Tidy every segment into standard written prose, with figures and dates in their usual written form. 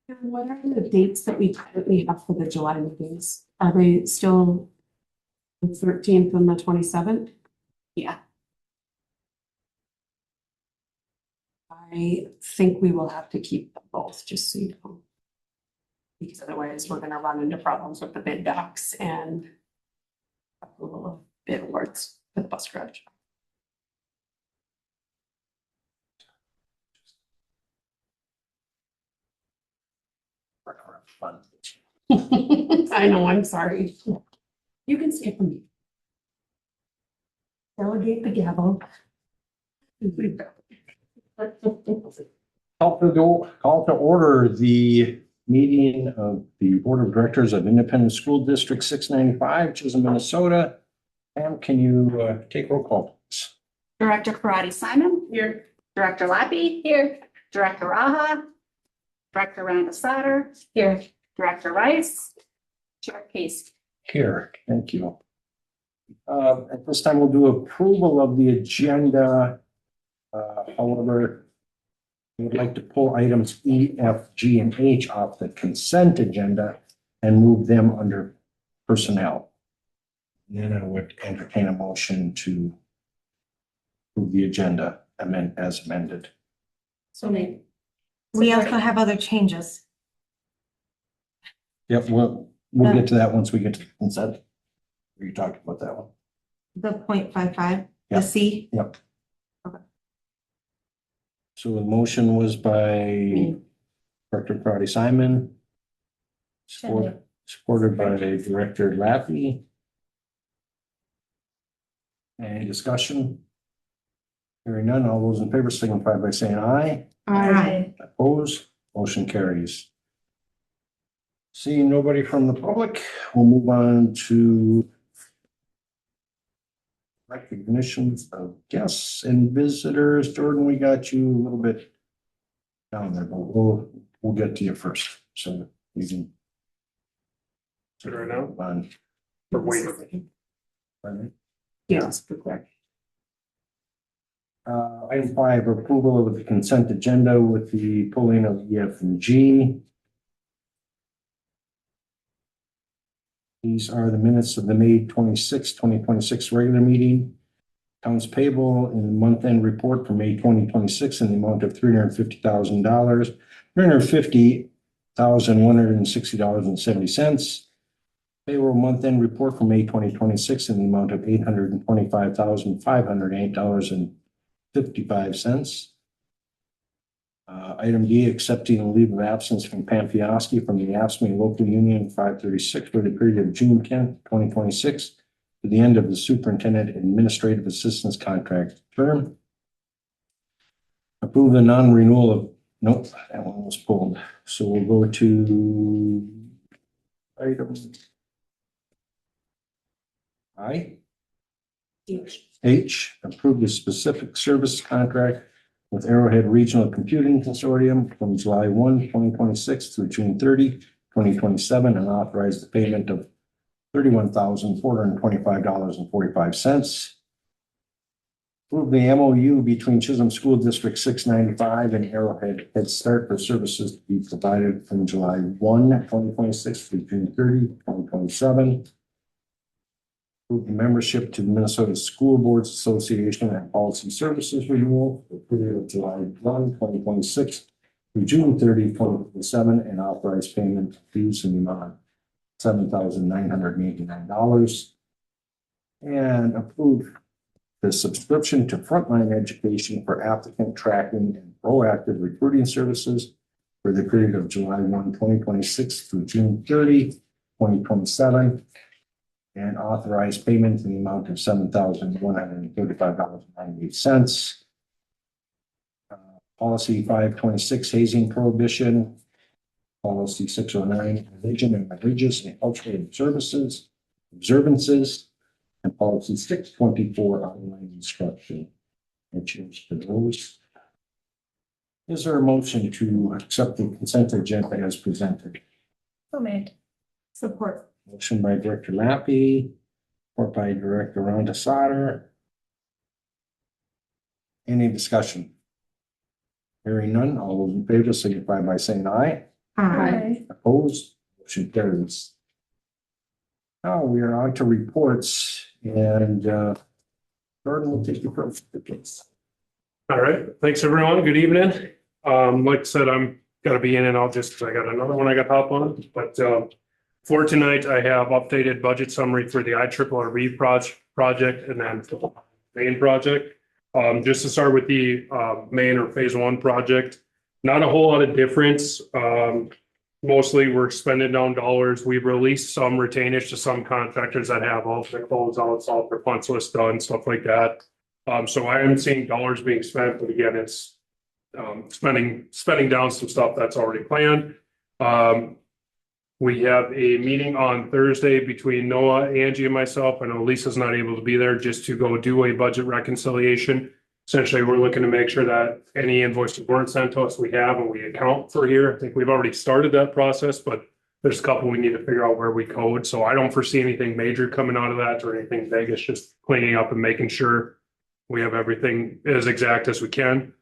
And what are the dates that we currently have for the July meetings? Are they still the 13th and the 27th? Yeah. I think we will have to keep them both, just so you know. Because otherwise, we're gonna run into problems with the bid docs and approval of bid awards for the bus garage. Fun. I know, I'm sorry. You can skip me. Delegate the gavel. Call to order the meeting of the Board of Directors of Independent School District 695, Chisholm, Minnesota. Pam, can you take roll call, please? Director Karati Simon. Here. Director Lappy. Here. Director Raha. Director Randa Sauter. Here. Director Rice. Chair Casey. Here, thank you. At this time, we'll do approval of the agenda. However, we would like to pull items E, F, G, and H off the consent agenda and move them under personnel. Then I would entertain a motion to approve the agenda as amended. So maybe. We also have other changes. Yep, we'll get to that once we get to the consent. We talked about that one. The 0.55, Yeah. the C. Yep. Okay. So the motion was by Director Karati Simon. Supported by Director Lappy. Any discussion? Hearing none, all those in favor signify by saying aye. Aye. Opposed, motion carries. Seeing nobody from the public, we'll move on to recognitions of guests and visitors. Jordan, we got you a little bit down there, but we'll get to you first, so we can. Right now? On. Or waiting. Yes, correct. Item 5, approval of the consent agenda with the pulling of E, F, and G. These are the minutes of the May 26, 2026 regular meeting. Accounts payable in the month-end report for May 2026 in the amount of $350,000, $350,160.70. Payroll month-end report for May 2026 in the amount of $825,508.55. Item D, accepting a leave of absence from Pam Fiaski from the AFSCME Local Union 536 for the period of June 10th, 2026 to the end of the Superintendent Administrative Assistance Contract term. Approve the non-renewal of, nope, that one was pulled. So we'll go to item I. H, approve the specific service contract with Arrowhead Regional Computing Consortium from July 1, 2026 through June 30, 2027, and authorize the payment of $31,425.45. Approve the MOU between Chisholm School District 695 and Arrowhead Head Start for services to be provided from July 1, 2026 through June 30, 2027. Approve the membership to the Minnesota School Boards Association and Policy Services renewal for the period of July 1, 2026 through June 30, 2027, and authorize payment of fees in the amount of $7,989. And approve the subscription to Frontline Education for applicant tracking and proactive recruiting services for the period of July 1, 2026 through June 30, 2027. And authorize payment in the amount of $7,135.98. Policy 526, hazing prohibition. Policy 609, religion and religious and cultural observances. And policy 624, online instruction. And change to those. Is there a motion to accept the consent agenda as presented? So made. Support. Motion by Director Lappy, support by Director Rhonda Sauter. Any discussion? Hearing none, all those in favor signify by saying aye. Aye. Opposed? Motion carries. Now we are on to reports and Gordon will take you first, please. All right, thanks, everyone. Good evening. Like I said, I'm gonna be in and out just because I got another one I got to hop on, but for tonight, I have updated budget summary for the IRRB project and then the main project. Just to start with the main or phase one project, not a whole lot of difference. Mostly we're spending down dollars. We've released some retainage to some contractors that have all their closeouts, all their punch list done, stuff like that. So I am seeing dollars being spent, but again, it's spending down some stuff that's already planned. We have a meeting on Thursday between Noah, Angie, and myself. I know Lisa's not able to be there just to go do a budget reconciliation. Essentially, we're looking to make sure that any invoices weren't sent to us, we have and we account for here. I think we've already started that process, but there's a couple we need to figure out where we code. So I don't foresee anything major coming out of that or anything big. It's just cleaning up and making sure we have everything as exact as we can.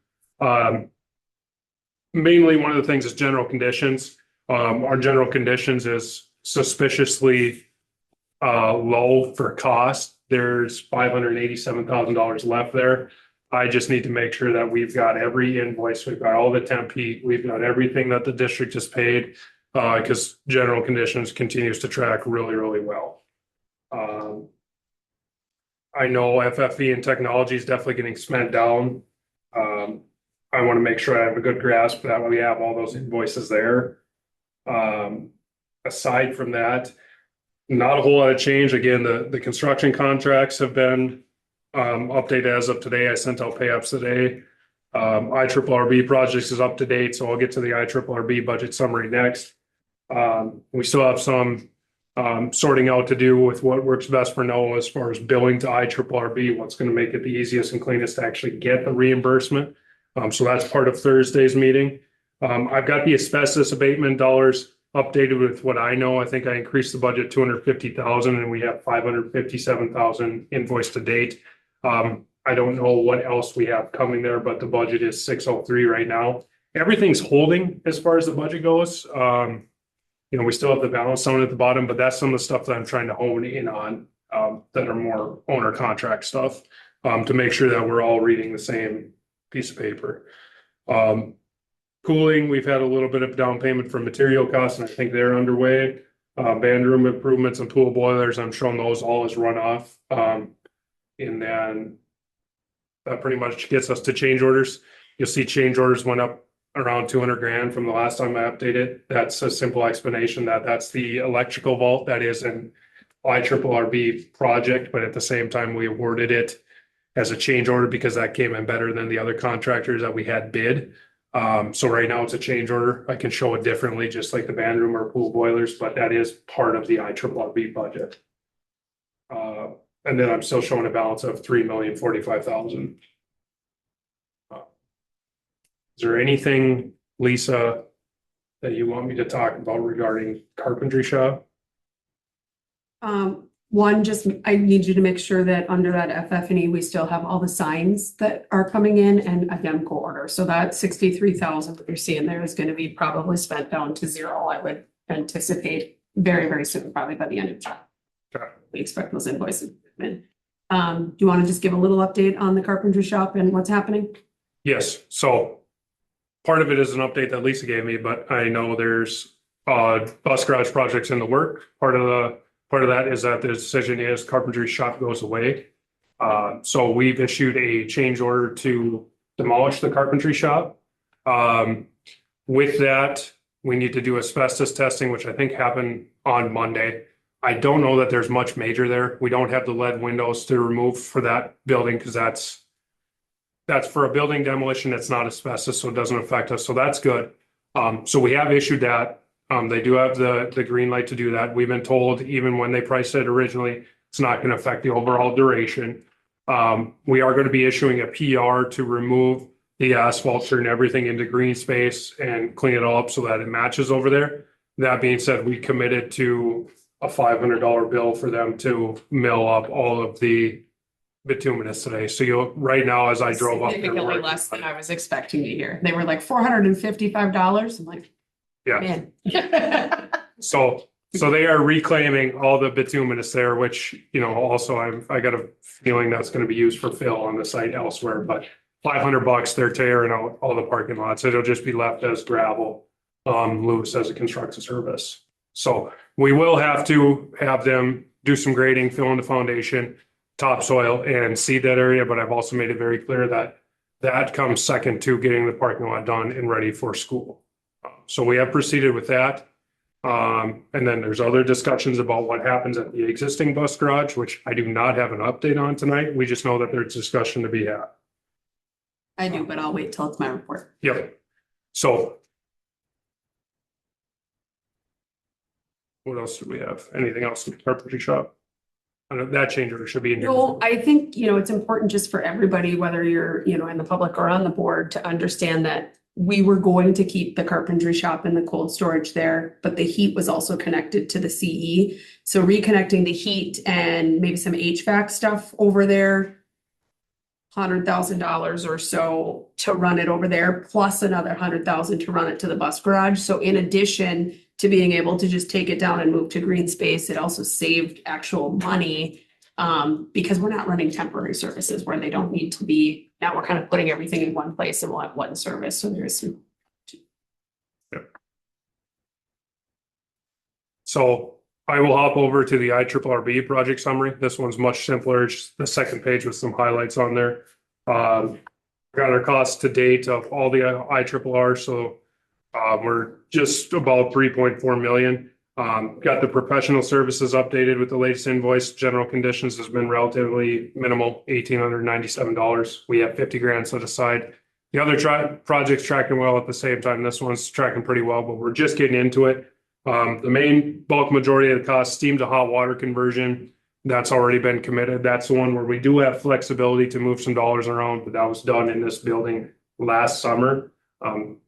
Mainly one of the things is general conditions. Our general conditions is suspiciously low for cost. There's $587,000 left there. I just need to make sure that we've got every invoice, we've got all the temp heat, we've got everything that the district has paid, because general conditions continues to track really, really well. I know FFE and technology is definitely getting spent down. I want to make sure I have a good grasp that we have all those invoices there. Aside from that, not a whole lot of change. Again, the construction contracts have been updated as of today. I sent out pay ups today. IRRB projects is up to date, so I'll get to the IRRB budget summary next. We still have some sorting out to do with what works best for Noah as far as billing to IRRB, what's going to make it the easiest and cleanest to actually get the reimbursement. So that's part of Thursday's meeting. I've got the asbestos abatement dollars updated with what I know. I think I increased the budget 250,000 and we have 557,000 invoiced to date. I don't know what else we have coming there, but the budget is 603 right now. Everything's holding as far as the budget goes. We still have the balance zone at the bottom, but that's some of the stuff that I'm trying to hone in on that are more owner contract stuff to make sure that we're all reading the same piece of paper. Cooling, we've had a little bit of down payment for material costs, and I think they're underway. Band room improvements and pool boilers, I'm showing those all as runoff. And then that pretty much gets us to change orders. You'll see change orders went up around 200 grand from the last time I updated. That's a simple explanation that's the electrical vault that is an IRRB project, but at the same time we awarded it as a change order because that came in better than the other contractors that we had bid. So right now it's a change order. I can show it differently, just like the band room or pool boilers, but that is part of the IRRB budget. And then I'm still showing a balance of $3,045,000. Is there anything, Lisa, that you want me to talk about regarding carpentry shop? One, just I need you to make sure that under that FF&E, we still have all the signs that are coming in and a Demco order. So that 63,000 that you're seeing there is going to be probably spent down to zero. I would anticipate very, very soon, probably by the end of July. Okay. We expect those invoices in. Do you want to just give a little update on the carpentry shop and what's happening? Yes. So part of it is an update that Lisa gave me, but I know there's bus garage projects in the work. Part of that is that the decision is carpentry shop goes away. So we've issued a change order to demolish the carpentry shop. With that, we need to do asbestos testing, which I think happened on Monday. I don't know that there's much major there. We don't have the lead windows to remove for that building because that's for a building demolition. That's not asbestos, so it doesn't affect us. So that's good. So we have issued that. They do have the green light to do that. We've been told, even when they priced it originally, it's not going to affect the overall duration. We are going to be issuing a PR to remove the asphalt, turn everything into green space and clean it all up so that it matches over there. That being said, we committed to a $500 bill for them to mill up all of the bituminous today. So right now, as I drove up there, Significantly less than I was expecting to hear. They were like $455. I'm like, Yeah. Man. So they are reclaiming all the bituminous there, which, also I got a feeling that's going to be used for fill on the site elsewhere, but $500, they're tearing out all the parking lots. It'll just be left as gravel. Lewis as a construction service. So we will have to have them do some grading, fill in the foundation, topsoil and seed that area. But I've also made it very clear that that comes second to getting the parking lot done and ready for school. So we have proceeded with that. And then there's other discussions about what happens at the existing bus garage, which I do not have an update on tonight. We just know that there's discussion to be had. I do, but I'll wait till it's my report. Yep. So what else do we have? Anything else in the carpentry shop? I know that change order should be in here. No, I think, it's important just for everybody, whether you're, in the public or on the board, to understand that we were going to keep the carpentry shop and the cold storage there, but the heat was also connected to the CE. So reconnecting the heat and maybe some HVAC stuff over there, $100,000 or so to run it over there, plus another 100,000 to run it to the bus garage. So in addition to being able to just take it down and move to green space, it also saved actual money because we're not running temporary services where they don't need to be. Now we're kind of putting everything in one place and we'll have one service. So there's some. So I will hop over to the IRRB project summary. This one's much simpler. It's the second page with some highlights on there. Got our costs to date of all the IRRR. So we're just about 3.4 million. Got the professional services updated with the latest invoice. General conditions has been relatively minimal, $1,897. We have 50 grand set aside. The other project's tracking well at the same time. This one's tracking pretty well, but we're just getting into it. The main bulk majority of the cost, steam to hot water conversion, that's already been committed. That's the one where we do have flexibility to move some dollars around, but that was done in this building last summer.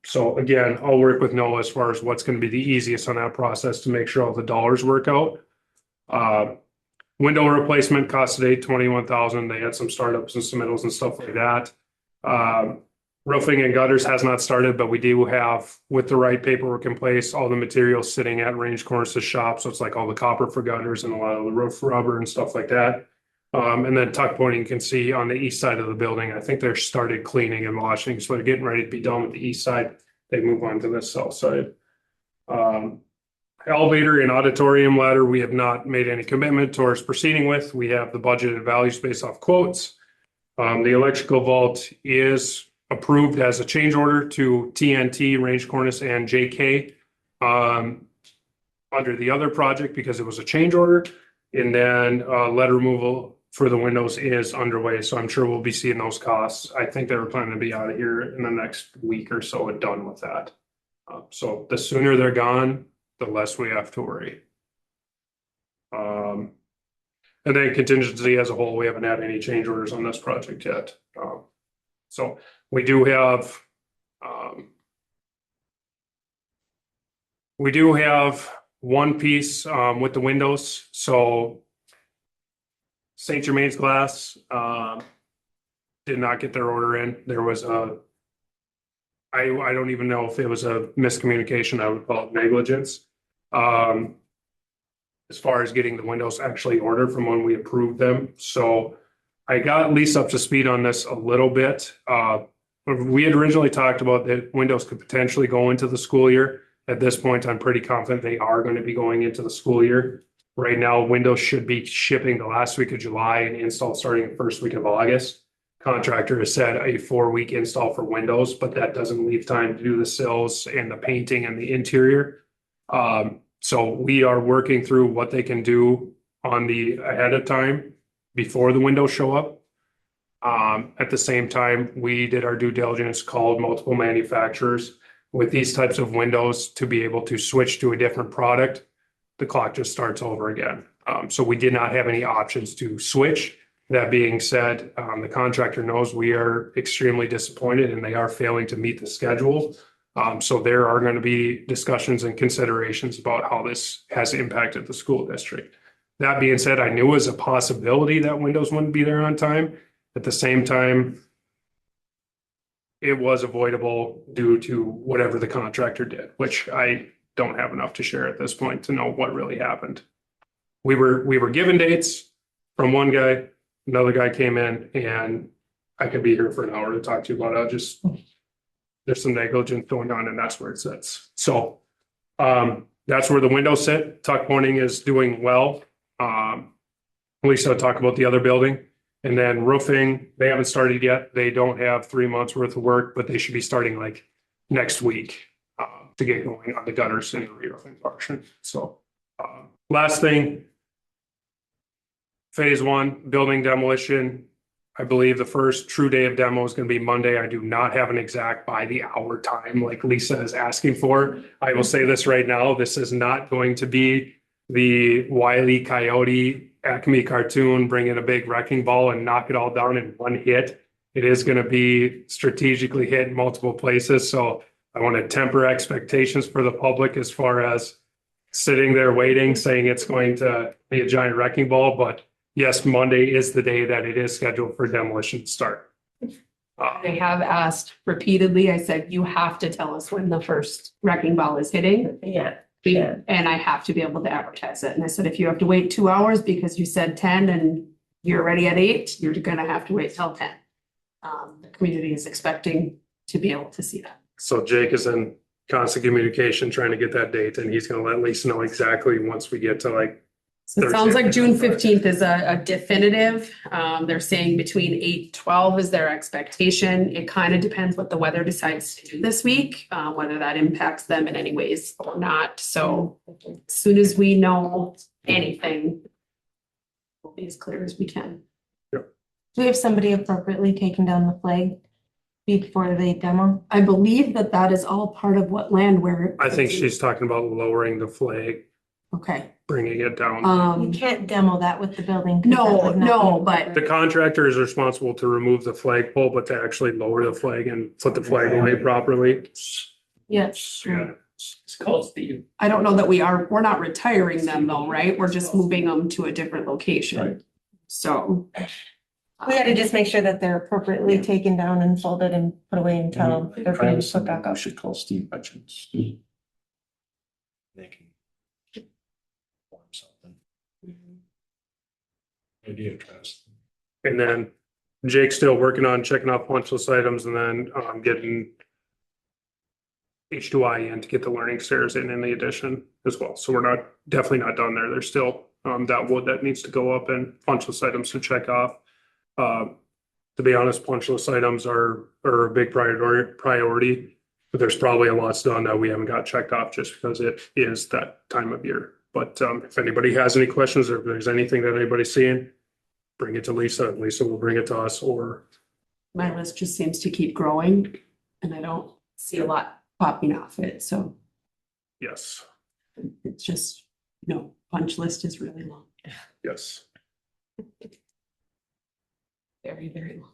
So again, I'll work with Noah as far as what's going to be the easiest on that process to make sure all the dollars work out. Window replacement cost today $21,000. They had some startups and submittals and stuff like that. Roofing and gutters has not started, but we do have, with the right paperwork in place, all the materials sitting at Range Cornice's shop. So it's like all the copper for gutters and a lot of the roof rubber and stuff like that. And then tuck pointing, you can see on the east side of the building, I think they're started cleaning and washing. So they're getting ready to be done with the east side. They move on to the south side. Elevator and auditorium ladder, we have not made any commitment towards proceeding with. We have the budgeted values based off quotes. The electrical vault is approved as a change order to TNT, Range Cornice, and JK under the other project because it was a change order. And then lead removal for the windows is underway. So I'm sure we'll be seeing those costs. I think they were planning to be out of here in the next week or so and done with that. So the sooner they're gone, the less we have to worry. And then contingency as a whole, we haven't had any change orders on this project yet. So we do have one piece with the windows. So St. Germain's Glass did not get their order in. There was I don't even know if it was a miscommunication. I would call it negligence. As far as getting the windows actually ordered from when we approved them. So I got Lisa up to speed on this a little bit. We had originally talked about that windows could potentially go into the school year. At this point, I'm pretty confident they are going to be going into the school year. Right now, windows should be shipping the last week of July and install starting the first week of August. Contractor has said a 4-week install for windows, but that doesn't leave time to do the sills and the painting and the interior. So we are working through what they can do on the ahead of time before the windows show up. At the same time, we did our due diligence, called multiple manufacturers with these types of windows to be able to switch to a different product. The clock just starts over again. So we did not have any options to switch. That being said, the contractor knows we are extremely disappointed and they are failing to meet the schedule. So there are going to be discussions and considerations about how this has impacted the school district. That being said, I knew it was a possibility that windows wouldn't be there on time. At the same time, it was avoidable due to whatever the contractor did, which I don't have enough to share at this point to know what really happened. We were given dates from one guy, another guy came in, and I could be here for an hour to talk to you about it. There's some negligence going on, and that's where it sits. So that's where the windows sit. Tuck pointing is doing well. Lisa will talk about the other building. And then roofing, they haven't started yet. They don't have 3 months worth of work, but they should be starting like next week to get going on the gutters and the re-roofing portion. So last thing, phase one, building demolition. I believe the first true day of demo is going to be Monday. I do not have an exact by the hour time like Lisa is asking for. I will say this right now, this is not going to be the Wile E. Coyote Acme cartoon, bring in a big wrecking ball and knock it all down in one hit. It is going to be strategically hit in multiple places. So I want to temper expectations for the public as far as sitting there waiting, saying it's going to be a giant wrecking ball. But yes, Monday is the day that it is scheduled for demolition to start. They have asked repeatedly. I said, you have to tell us when the first wrecking ball is hitting. Yeah. And I have to be able to advertise it. And I said, if you have to wait 2 hours because you said 10 and you're ready at 8, you're gonna have to wait till 10. The community is expecting to be able to see that. So Jake is in constant communication trying to get that date, and he's going to let Lisa know exactly once we get to like. So it sounds like June 15th is a definitive. They're saying between 8-12 is their expectation. It kind of depends what the weather decides to do this week, whether that impacts them in any ways or not. So as soon as we know anything, we'll be as clear as we can. Do we have somebody appropriately taking down the flag before they demo? I believe that that is all part of what land where. I think she's talking about lowering the flag, Okay. bringing it down. You can't demo that with the building. 'cause that No, would not no, be- but The contractor is responsible to remove the flagpole, but to actually lower the flag and put the flag away properly. Yes. Yeah. It's called Steve. I don't know that we're not retiring them though, right? We're just moving them to a different location. Right. So. We had to just make sure that they're appropriately taken down and folded and put away until they're ready to put back I up. should call Steve Hutchins. They can form something. Idea trust. And then Jake's still working on checking off punch list items and then getting H2I in to get the learning stairs in the addition as well. So we're definitely not done there. There's still that wood that needs to go up and punch list items to check off. To be honest, punch list items are a big priority, but there's probably a lot done that we haven't got checked off just because it is that time of year. But if anybody has any questions or if there's anything that anybody's seeing, bring it to Lisa. Lisa will bring it to us, or My list just seems to keep growing and I don't see a lot popping off it. So yes, it's just, punch list is really long, yes. very, very long.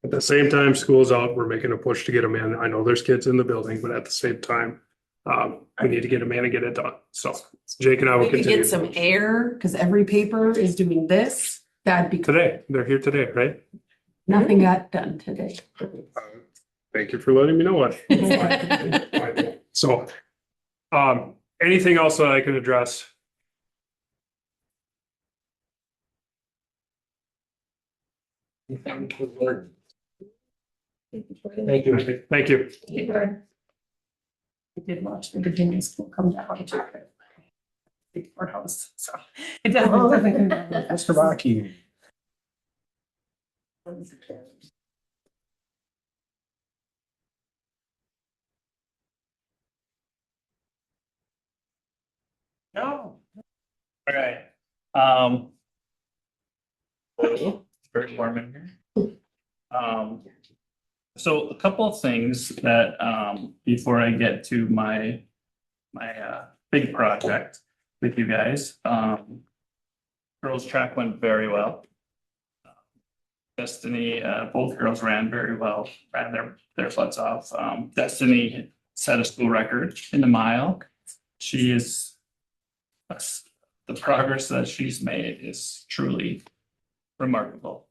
At the same time, school's out, we're making a push to get them in. I know there's kids in the building, but at the same time, we need to get them in and get it done. So Jake and I will We could continue. get some air because every paper is doing this. That'd be, Today, they're here today, right? nothing got done today. Thank you for letting me know what. So, anything else that I can address? Thank you. Thank you. I did watch the Virginia school come down to the courthouse, so. It doesn't come down. Mr. Rocky. No. All right. Very warm in here. So a couple of things that, before I get to my big project with you guys, girls track went very well. Destiny, both girls ran very well, ran their butts off. Destiny set a school record in the mile. She is, the progress that she's made is truly remarkable.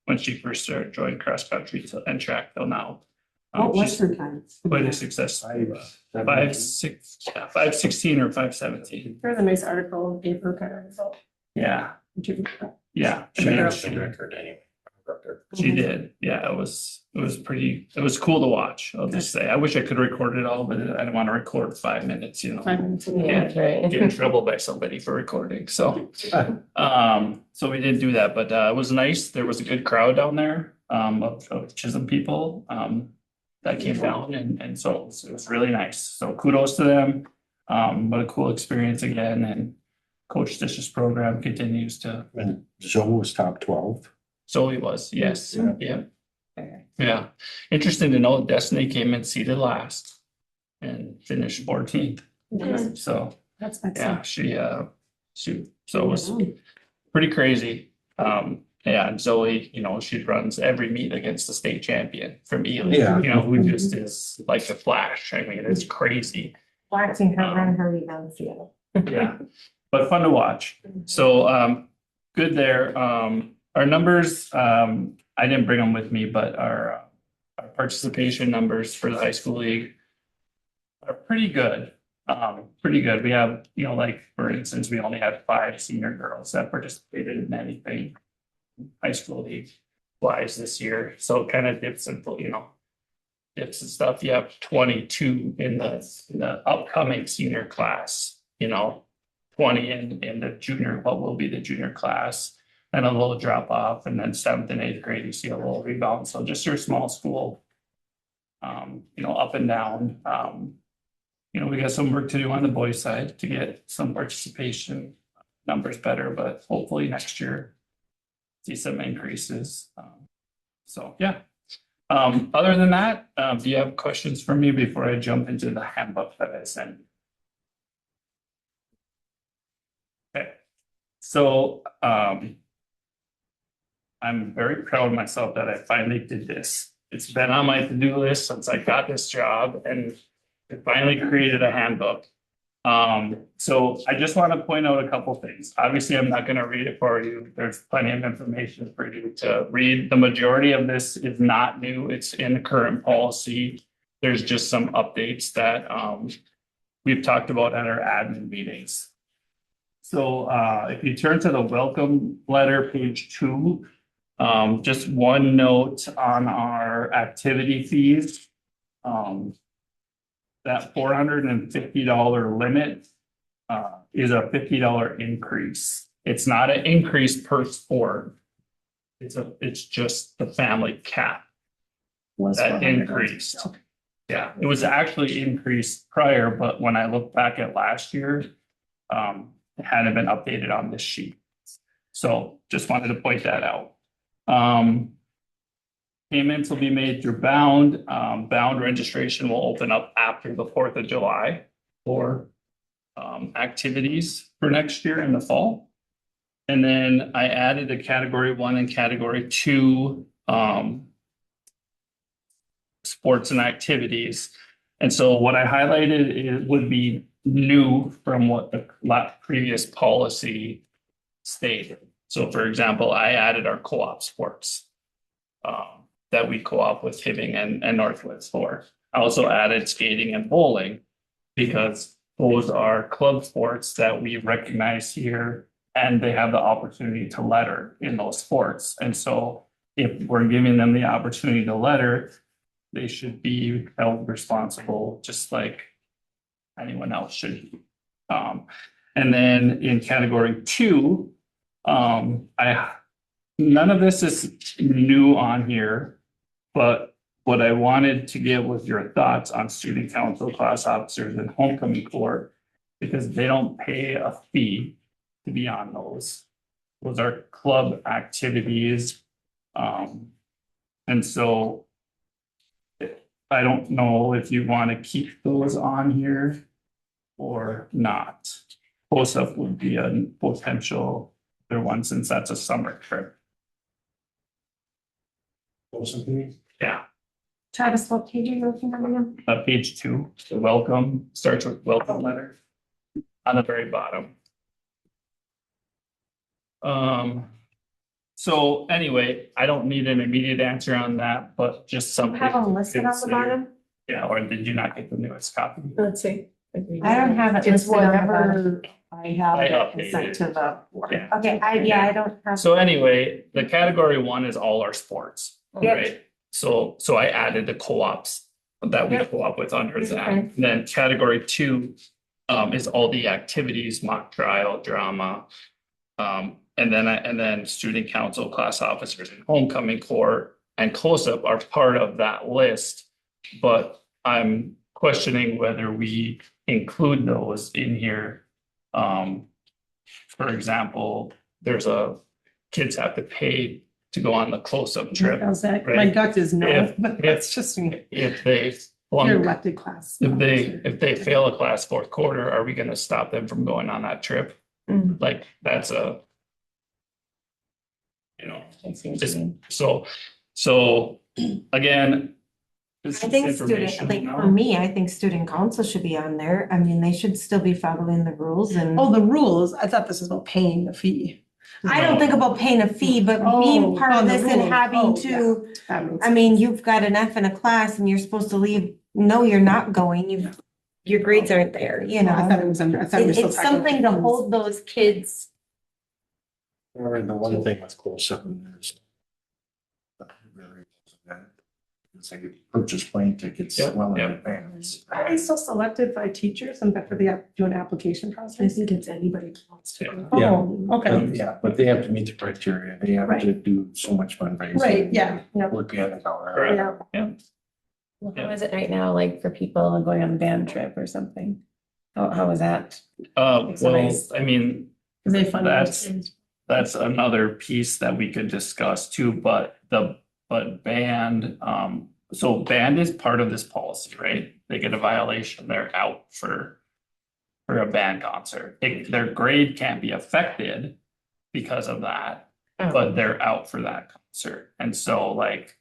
when she first started joined cross country and track till now. What She's Western times? quite a success. 5:16 or 5:17. There's a nice article in paper kind of result. Yeah, yeah. She did. Yeah, it was cool to watch. I'll just say, I wish I could record it all, but I don't want to record 5 minutes, you know. Yeah, Get in trouble by somebody for recording, so. So we didn't do that, but it was nice. There was a good crowd down there, of Chisholm people, that came down and so it was really nice. So kudos to them. What a cool experience again, and Coach Dish's program continues to, And Zoe was top 12. so he was, yes, yeah. Yeah, interesting to know Destiny came in seated last and finished 14th, so, That's yeah, so it was pretty crazy. Yeah, and Zoe, you know, she runs every meet against the state champion from Ely. Yeah. You know, who just is like the Flash. I mean, it's crazy. Watching her run her rebounds, yeah. Yeah, but fun to watch. So, good there. Our numbers, I didn't bring them with me, but our participation numbers for the high school league are pretty good. Pretty good. We have, you know, like, for instance, we only had 5 senior girls that participated in anything high school league wise this year. So it kind of dips and, you know, dips and stuff. You have 22 in the upcoming senior class, you know, 20 in the junior, what will be the junior class, and a little drop off, and then 7th and 8th grade, you see a little rebound. So just your small school, you know, up and down. You know, we got some work to do on the boys' side to get some participation numbers better, but hopefully next year see some increases. So, yeah. Other than that, do you have questions for me before I jump into the handbook that I sent? Okay, so I'm very proud of myself that I finally did this. It's been on my to-do list since I got this job, and I finally created a handbook. So I just want to point out a couple things. Obviously, I'm not going to read it for you. There's plenty of information for you to read. The majority of this is not new. It's in the current policy. There's just some updates that we've talked about at our admin meetings. So if you turn to the welcome letter, page 2, just one note on our activity fees. That $450 limit is a $50 increase. It's not an increase per sport. It's just the family cap that increased. Yeah, it was actually increased prior, but when I look back at last year, it hadn't been updated on this sheet. So just wanted to point that out. Payments will be made through Bound. Bound registration will open up after the 4th of July for activities for next year in the fall. And then I added a category 1 and category 2 sports and activities. And so what I highlighted would be new from what the previous policy stated. So for example, I added our co-op sports that we co-op with Hibbing and Northwoods for. I also added skating and bowling because those are club sports that we recognize here, and they have the opportunity to letter in those sports. And so if we're giving them the opportunity to letter, they should be held responsible just like anyone else should be. And then in category 2, none of this is new on here, but what I wanted to get was your thoughts on student council, class officers, and homecoming court, because they don't pay a fee to be on those. Those are club activities. And so I don't know if you want to keep those on here or not. POSUP would be a potential other one since that's a summer trip. Yeah, Travis, what page are you looking at again? page 2, the welcome starts with welcome letter on the very bottom. So anyway, I don't need an immediate answer on that, but just something. Have them listed on the consider. bottom? Yeah, or did you not get the newest copy? Let's see. I don't have it It's listed on the bottom. whatever I have I that updated is sent it. to the board. Yeah. Okay, I don't have. So anyway, the category one is all our sports, Yep. right? So I added the co-ops that we Yep. co-op with under Okay. that. Then category two is all the activities, mock trial, drama. And then student council, class officers, and homecoming corps and close-up are part of that list. But I'm questioning whether we include those in here. For example, kids have to pay to go on the close-up trip How's that? My Right. gut is no, If- but that's just me. if they Your flunk, elected class. if they fail a class fourth quarter, are we gonna stop them from going on that trip? Mm. Like, that's a. You know, I see what you just, mean. so again. this I is think student, information, like you know? for me, I think student council should be on there. I mean, they should still be following the rules and. Oh, the rules, I thought this was about paying the fee. I don't think about paying a fee, but being Oh, part of on the this and rules. having Oh, to, That makes I mean, you've got an F in a class and you're supposed to leave. No, you're not going. Your grades aren't there, you I thought know. it was under, I thought we were still It's talking about something to fees. hold those kids. Or the one thing with close-up is. It's like you purchase plane tickets Yep, well in yep. advance. Are they still selected by teachers and for the, do an application I process? think it's anybody who wants to. go. Yeah. Oh, okay, Yeah, but they have to meet the criteria. They have to do so much fundraising. right, yeah, yeah. Work at it all out. Correct. Yeah. Well, how is it right now, like for people going on a band trip or something? How is that? Well, nice. I mean, They fund That's- it. that's another piece that we could discuss too, but band, so band is part of this policy, right? They get a violation, they're out for a band concert. Their grade can't be affected because of that, but they're out for that concert. And so like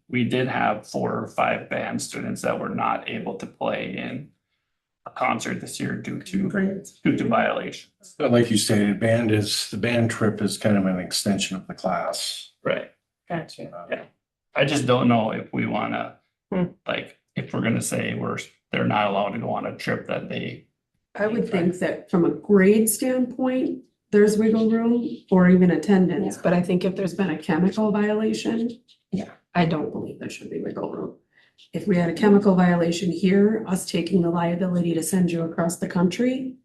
we did have 4 or 5 band students that were not able to play in a concert this year due Great. to violations. But like you stated, the band trip is kind of an extension of the class. Right. Gotcha. Yeah. I just don't know if we wanna, Hmm. like, if we're gonna say they're not allowed to go on a trip that they. I would think that from a grade standpoint, there's wiggle room or even attendance, but I think if there's been a chemical violation. Yeah. I don't believe there should be wiggle room. If we had a chemical violation here, us taking the liability to send you across the country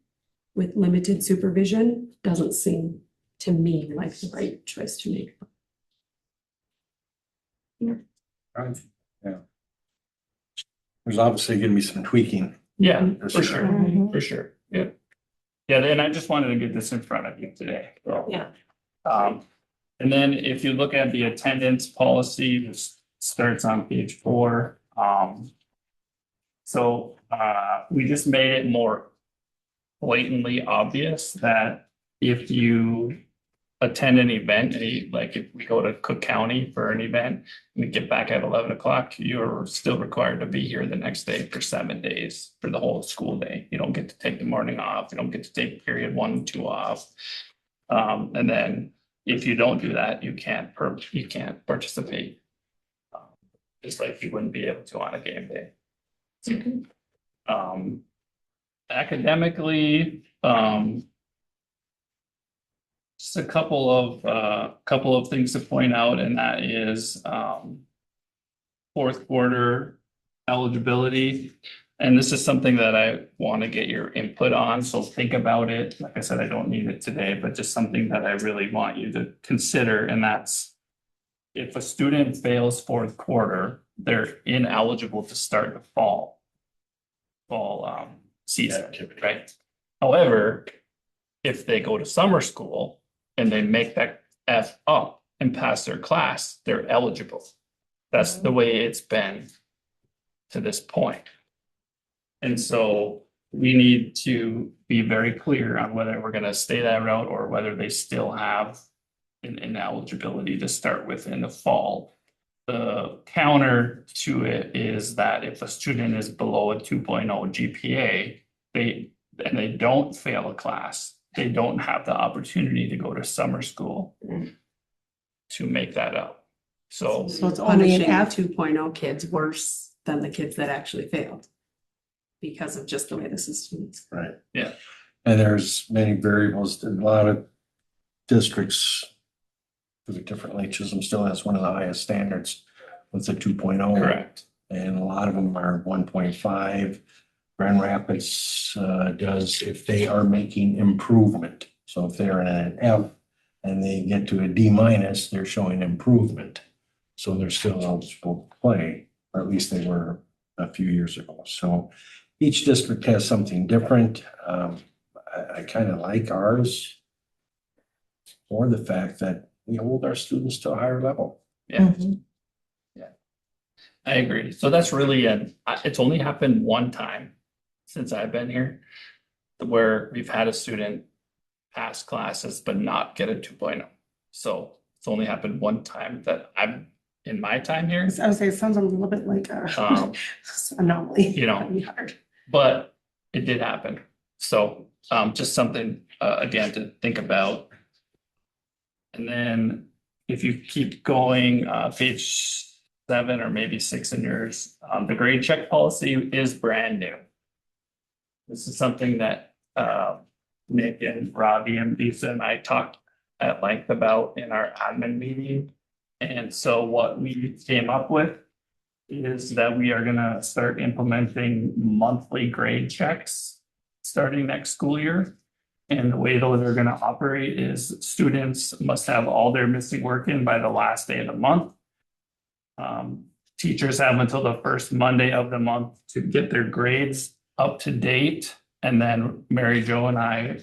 with limited supervision doesn't seem to me like the right choice to make. Right. Yeah. There's obviously gonna be some tweaking. Yeah, For for sure. sure, Mhm. for sure, yeah. Yeah, and I just wanted to get this in front of you today, so. Yeah. And then if you look at the attendance policy, which starts on page 4, so, we just made it more blatantly obvious that if you attend an event, like if we go to Cook County for an event, and we get back at 11 o'clock, you're still required to be here the next day for 7 days for the whole school day. You don't get to take the morning off. You don't get to take period 1 and 2 off. And then if you don't do that, you can't participate. Just like you wouldn't be able to on a game day. Academically, just a couple of things to point out, and that is fourth quarter eligibility. And this is something that I want to get your input on, so think about it. Like I said, I don't need it today, but just something that I really want you to consider, and that's if a student fails fourth quarter, they're ineligible to start the fall season, right? However, if they go to summer school and they make that F up and pass their class, they're eligible. That's the way it's been to this point. And so we need to be very clear on whether we're gonna stay that route or whether they still have an ineligibility to start with in the fall. The counter to it is that if a student is below a 2.0 GPA, they don't fail a class, they don't have the opportunity to go to summer school. to make that up. So, So it's only an Punishing F. 2.0 kids worse than the kids that actually failed. Because of just the way the system is. Right. Yeah. And there's many variables, a lot of districts do it differently. Chisholm still has one of the highest standards with the 2.0. correct. And a lot of them are 1.5. Grand Rapids does if they are making improvement. So if they're in an F and they get to a D minus, they're showing improvement. So they're still eligible to play, or at least they were a few years ago. So each district has something different. I kind of like ours for the fact that we hold our students to a higher level. Yeah, Mhm. I agree. So that's really, it's only happened one time since I've been here, where we've had a student pass classes but not get a 2.0. So it's only happened one time that I'm, in my time here. I would say it sounds a little bit like a Um, anomaly. you know. That'd be hard. But it did happen. So just something again to think about. And then if you keep going, page 7 or maybe 6 in yours, the grade check policy is brand new. This is something that Nick and Robbie and Lisa and I talked at length about in our admin meeting. And so what we came up with is that we are gonna start implementing monthly grade checks starting next school year. And the way those are gonna operate is students must have all their missing work in by the last day of the month. Teachers have until the first Monday of the month to get their grades up to date. And then Mary Jo and I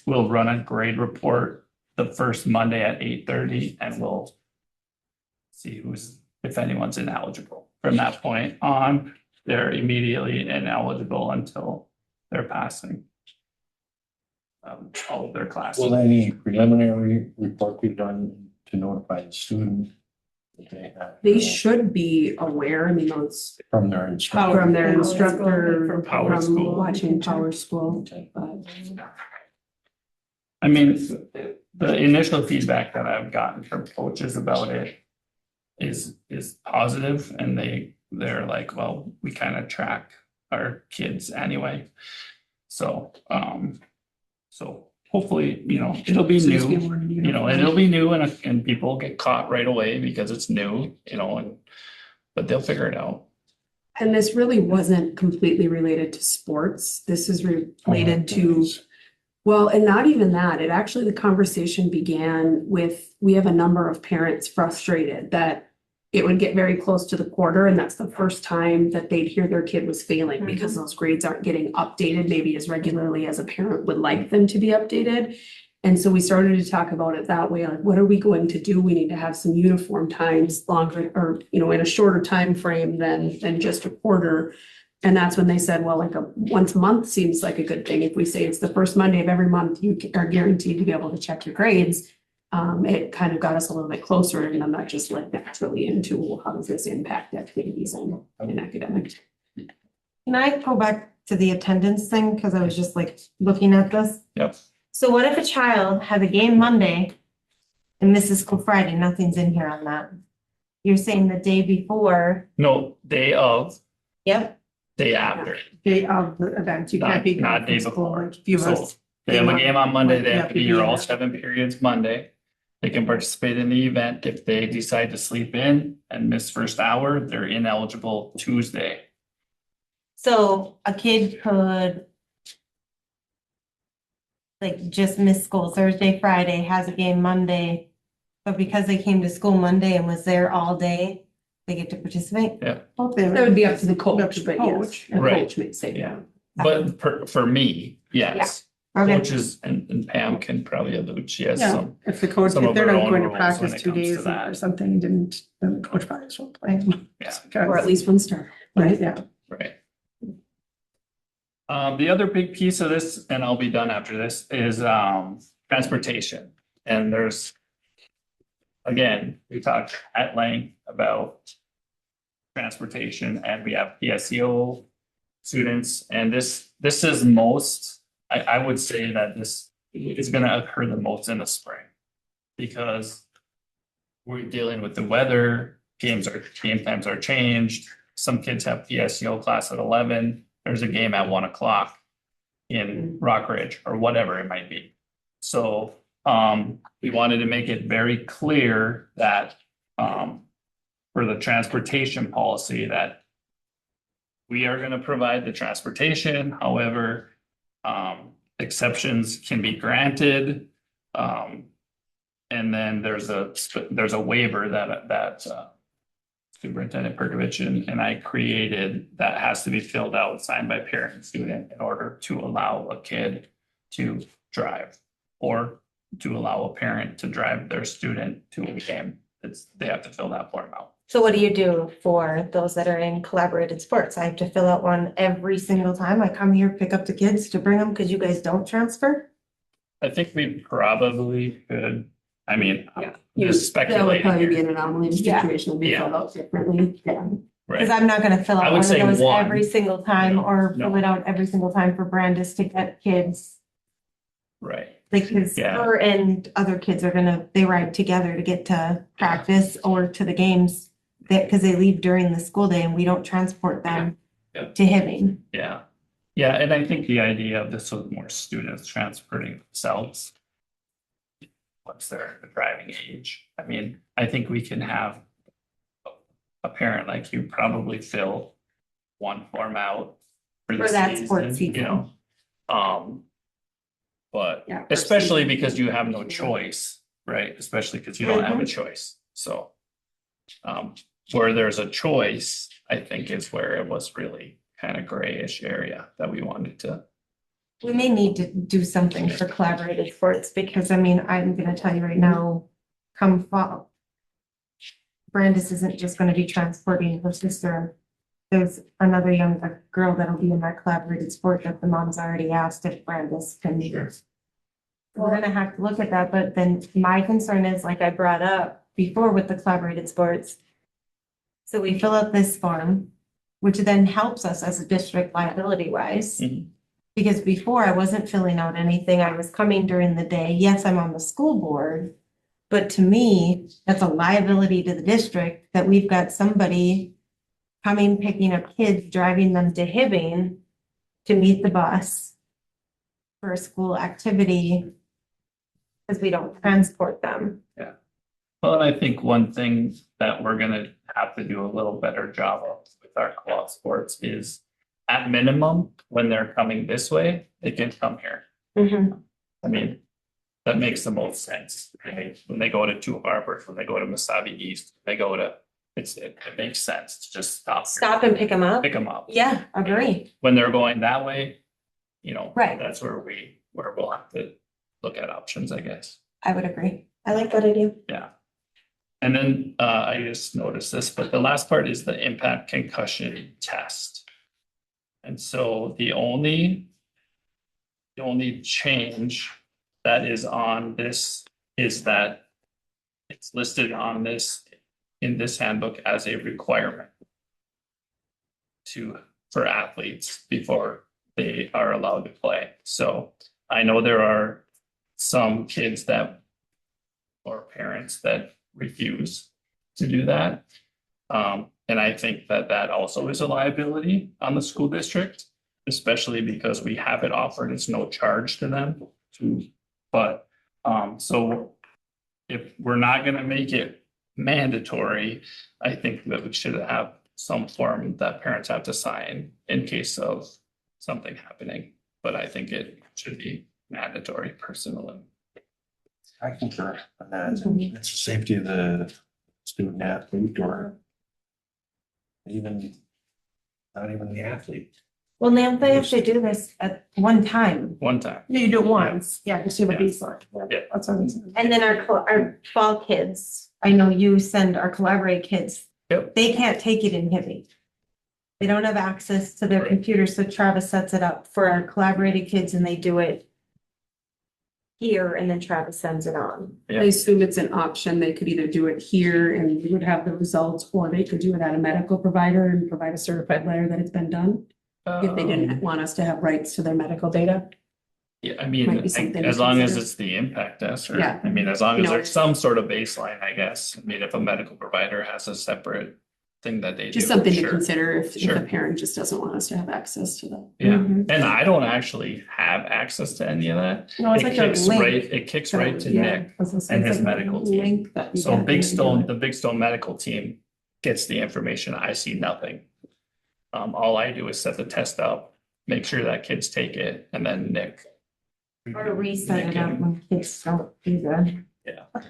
will run a grade report the first Monday at 8:30 and we'll see if anyone's ineligible. From that point on, they're immediately ineligible until they're passing all of their classes. Will any preliminary report be done to notify the student that they have? They should be aware, I mean, those From their instructor. from their Power School, instructor, from Power from School. watching Power School, Okay. but. I mean, the initial feedback that I've gotten from coaches about it is positive, and they're like, well, we kind of track our kids anyway. So hopefully, it'll be So just be new, more and uniform. it'll be new and people get caught right away because it's new, but they'll figure it out. And this really wasn't completely related to sports. This is related to, well, and not even that. It actually, the conversation began with, we have a number of parents frustrated that it would get very close to the quarter and that's the first time that they'd hear their kid was failing because those grades aren't getting updated maybe as regularly as a parent would like them to be updated. And so we started to talk about it that way, like, what are we going to do? We need to have some uniform times longer or, in a shorter time frame than just a quarter. And that's when they said, well, like once a month seems like a good thing. If we say it's the first Monday of every month, you are guaranteed to be able to check your grades. It kind of got us a little bit closer and then that just led naturally into how does this impact activities and academic. Can I go back to the attendance thing? Because I was just like looking at this. Yep. So what if a child has a game Monday and misses school Friday? Nothing's in here on that. You're saying the day before. No, day of, Yep. day after. Day of the event, you can't be. Not day from school, before. like, if you have a- So they have a game on Monday, they You have to be in here all there. 7 periods Monday. They can participate in the event. If they decide to sleep in and miss first hour, they're ineligible Tuesday. So a kid could like just miss school Thursday, Friday, has a game Monday, but because they came to school Monday and was there all day, they get to participate? Well, they That would be up to the Up coach, to the but yes, coach. the Right. coach may say Yeah. that. But for me, yes. Okay. Coaches and Pam can probably allude, she has Yeah, some. if the coach, some if of they're our not own going to rules when practice it 2 comes to days that. or something, then the coach probably just won't play. Yeah. Or at least one star. Right, yeah. Right. The other big piece of this, and I'll be done after this, is transportation. And there's, again, we talked at length about transportation and we have PSEO students. And this is most, I would say that this is gonna occur the most in the spring. Because we're dealing with the weather, game times are changed. Some kids have PSEO class at 11, there's a game at 1 o'clock in Rock Ridge or whatever it might be. So we wanted to make it very clear that for the transportation policy that we are going to provide the transportation, however, exceptions can be granted. And then there's a waiver that Superintendent Perkovich and I created that has to be filled out, signed by parent and student in order to allow a kid to drive or to allow a parent to drive their student to a game. They have to fill that form out. So what do you do for those that are in collaborated sports? I have to fill out one every single time I come here, pick up the kids to bring them because you guys don't transfer? I think we probably could, I mean, Yeah. just That would speculating probably be here. an anomaly Yeah. situation, would be Yeah. filled out differently, yeah. Because Right, I'm not gonna fill I out would one of say those one. every single time No, or no. fill it out every single time for Brandis to get kids. right. Because Yeah. her and other kids are they ride together to get to practice or to the games. Because they leave during the school day and we don't transport them Yeah. to Hibbing. Yeah, yeah, and I think the idea of this was more students transporting themselves. Once they're the driving age, I mean, I think we can have. A parent like you probably fill one form out. the For that sports season, you know, but Yeah. especially because you have no choice, right? Especially because you don't have a choice, so. Where there's a choice, I think is where it was really kind of grayish area that we wanted to. We may need to do something for collaborated sports because I mean, I'm gonna tell you right now, come fall. Brandis isn't just gonna be transporting her sister. There's another young girl that'll be in that collaborated sport that the mom's already asked if Brandis can meet her. We're gonna have to look at that, but then my concern is, like I brought up before with the collaborated sports. So we fill out this form, which then helps us as a district liability wise. Mhm. Because before I wasn't filling out anything, I was coming during the day. Yes, I'm on the school board. But to me, that's a liability to the district that we've got somebody coming, picking up kids, driving them to Hibbing to meet the bus for a school activity because we don't transport them. Well, and I think one thing that we're gonna have to do a little better job of with our co-op sports is. At minimum, when they're coming this way, they can come here. I mean, that makes the most sense, right? When they go to Two Harbors, when they go to Mesabi East, they go to, it makes sense to just stop. Stop and pick them up. Pick them up. Yeah, agree. When they're going that way, you know. Right. That's where we'll have to look at options, I guess. I would agree. I like that idea. Yeah. And then I just noticed this, but the last part is the impact concussion test. And so the only change that is on this is that it's listed on this, in this handbook as a requirement for athletes before they are allowed to play. So I know there are some kids or parents that refuse to do that. And I think that also is a liability on the school district, especially because we have it offered, it's no charge to them so if we're not gonna make it mandatory, I think that we should have some form that parents have to sign in case of something happening. But I think it should be mandatory personally. I concur on that. It's the safety of the student athlete or not even the athlete. Well, Nam, they have to do this at one time. One time, Yeah, you do it once. Yeah, just do the Yeah. baseline. Yeah. That's what I'm saying. And then our fall kids, I know you send our collaborate kids. Yep. They can't take it in Hibbing. They don't have access to their computer, so Travis sets it up for our collaborated kids and they do it here and then Travis sends it on. Yeah. I assume it's an option. They could either do it here and we would have the results, or they could do it at a medical provider and provide a certified letter that it's been done. If they didn't want us to have rights to their medical data. Yeah, I Might mean, be something to as long as consider. it's the impact test, or, Yeah. I mean, as long You as know, there's some sort of baseline, I guess. I mean, if a medical provider has a separate thing that they do. Just something to sure. consider if a Sure. parent just doesn't want us to have access to that. Yeah, Mhm. and I don't actually have access to any of that. No, it's It like a kicks link. right, it kicks right to Yeah, Nick. I was gonna say, and it's his like a medical team. link that you So get Big and you do Stone, it. the Big Stone medical team gets the information. I see nothing. All I do is set the test up, make sure that kids take it, and then Nick. Or reset Nick it up and- when kids don't do that.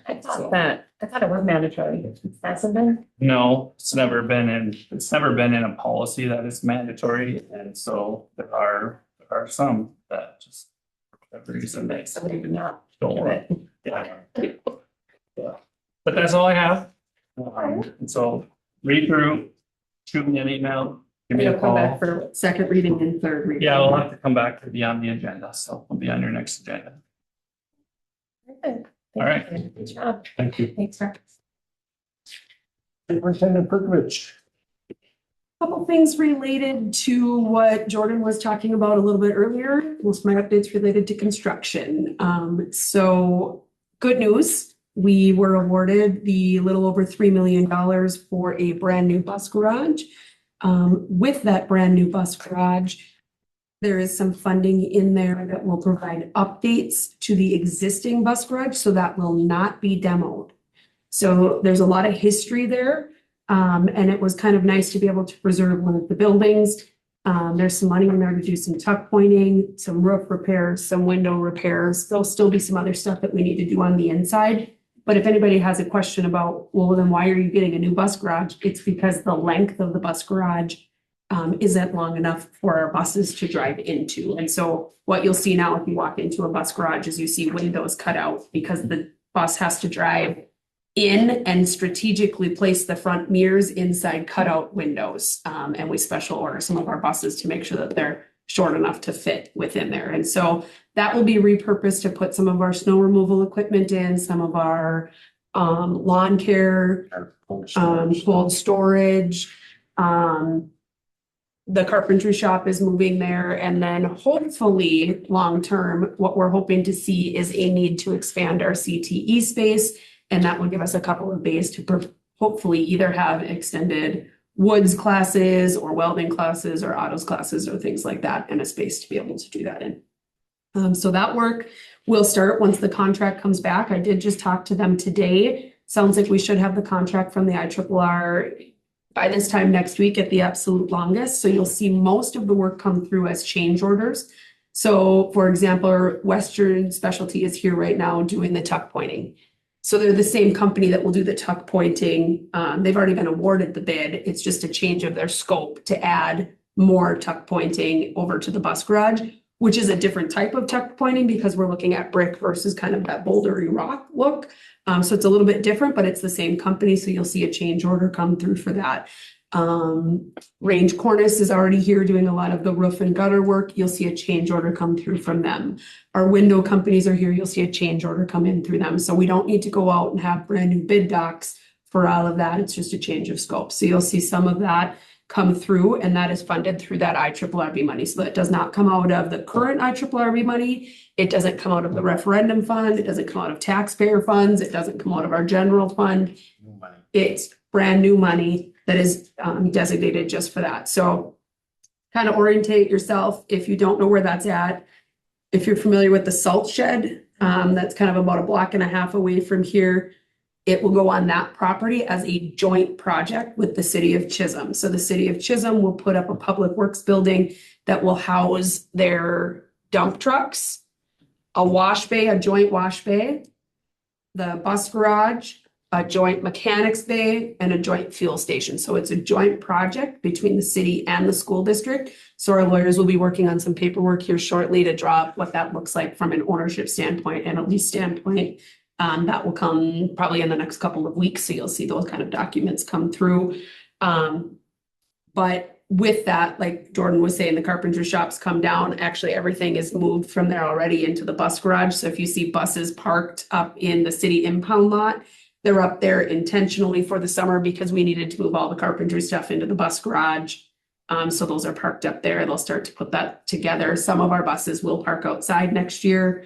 I thought it was mandatory. It hasn't been. No, it's never been in a policy that is mandatory, and so there are some that just. For whatever reason, they Somebody did not don't do want it. it. Yeah. But that's all I have. And so read through, shoot me an email, give me a You'll come back call. for second reading and third reading. Yeah, we'll have to come back to be on the agenda, so we'll be on your next agenda. All right. Good job. Thank you. Thanks, Rex. Superintendent Perkovich. Couple things related to what Jordan was talking about a little bit earlier, most of my updates related to construction. So good news, we were awarded the little over $3 million for a brand new bus garage. With that brand new bus garage, there is some funding in there that will provide updates to the existing bus garage, so that will not be demoed. So there's a lot of history there. And it was kind of nice to be able to preserve one of the buildings. There's some money in there to do some tuck pointing, some roof repairs, some window repairs. There'll still be some other stuff that we need to do on the inside. But if anybody has a question about, well, then why are you getting a new bus garage? It's because the length of the bus garage isn't long enough for our buses to drive into. And so what you'll see now if you walk into a bus garage is you see windows cut out because the bus has to drive in and strategically place the front mirrors inside cutout windows. And we special order some of our buses to make sure that they're short enough to fit within there. And so that will be repurposed to put some of our snow removal equipment in, some of our lawn care, cold storage. The carpentry shop is moving there, and then hopefully, long-term, what we're hoping to see is a need to expand our CTE space. And that will give us a couple of bays to hopefully either have extended woods classes or welding classes or autos classes or things like that, and a space to be able to do that in. So that work will start once the contract comes back. I did just talk to them today. Sounds like we should have the contract from the IRRR by this time next week at the absolute longest. So you'll see most of the work come through as change orders. So for example, Western Specialty is here right now doing the tuck pointing. So they're the same company that will do the tuck pointing. They've already been awarded the bid. It's just a change of their scope to add more tuck pointing over to the bus garage, which is a different type of tuck pointing because we're looking at brick versus kind of that bouldery rock look. So it's a little bit different, but it's the same company. So you'll see a change order come through for that. Range Cornice is already here doing a lot of the roof and gutter work. You'll see a change order come through from them. Our window companies are here. You'll see a change order come in through them. So we don't need to go out and have brand new bid docs for all of that. It's just a change of scope. So you'll see some of that come through, and that is funded through that IRRB money. So that does not come out of the current IRRB money. It doesn't come out of the referendum fund. It doesn't come out of taxpayer funds. It doesn't come out of our general fund. It's brand new money that is designated just for that. So kind of orientate yourself if you don't know where that's at. If you're familiar with the salt shed, that's kind of about a block and a half away from here. It will go on that property as a joint project with the city of Chisholm. So the city of Chisholm will put up a public works building that will house their dump trucks, a wash bay, a joint wash bay, the bus garage, a joint mechanics bay, and a joint fuel station. So it's a joint project between the city and the school district. So our lawyers will be working on some paperwork here shortly to draw up what that looks like from an ownership standpoint and a lease standpoint. That will come probably in the next couple of weeks. So you'll see those kind of documents come through. But with that, like Jordan was saying, the carpentry shops come down. Actually, everything is moved from there already into the bus garage. So if you see buses parked up in the city impound lot, they're up there intentionally for the summer because we needed to move all the carpentry stuff into the bus garage. So those are parked up there. They'll start to put that together. Some of our buses will park outside next year,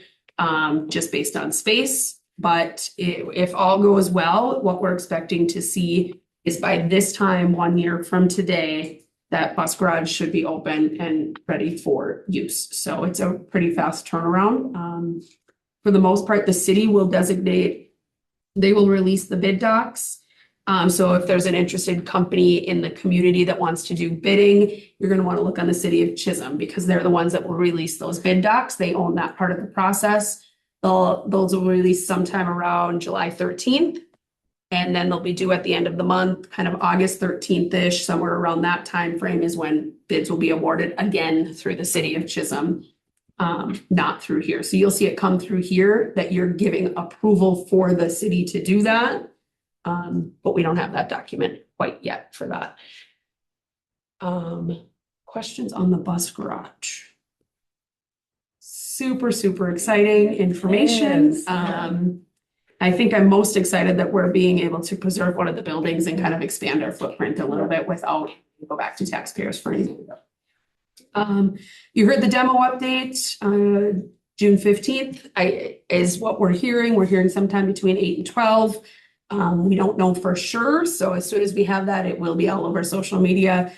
just based on space. But if all goes well, what we're expecting to see is by this time, 1 year from today, that bus garage should be open and ready for use. So it's a pretty fast turnaround. For the most part, the city will designate, they will release the bid docs. So if there's an interested company in the community that wants to do bidding, you're gonna want to look on the city of Chisholm because they're the ones that will release those bid docs. They own that part of the process. Those will release sometime around July 13th. And then they'll be due at the end of the month, kind of August 13th-ish, somewhere around that time frame is when bids will be awarded again through the city of Chisholm, not through here. So you'll see it come through here that you're giving approval for the city to do that. But we don't have that document quite yet for that. Questions on the bus garage? Super, super exciting information. Yes. I think I'm most excited that we're being able to preserve one of the buildings and kind of expand our footprint a little bit without go back to taxpayers for anything. You heard the demo update, June 15th is what we're hearing. We're hearing sometime between 8 and 12. We don't know for sure. So as soon as we have that, it will be all over social media,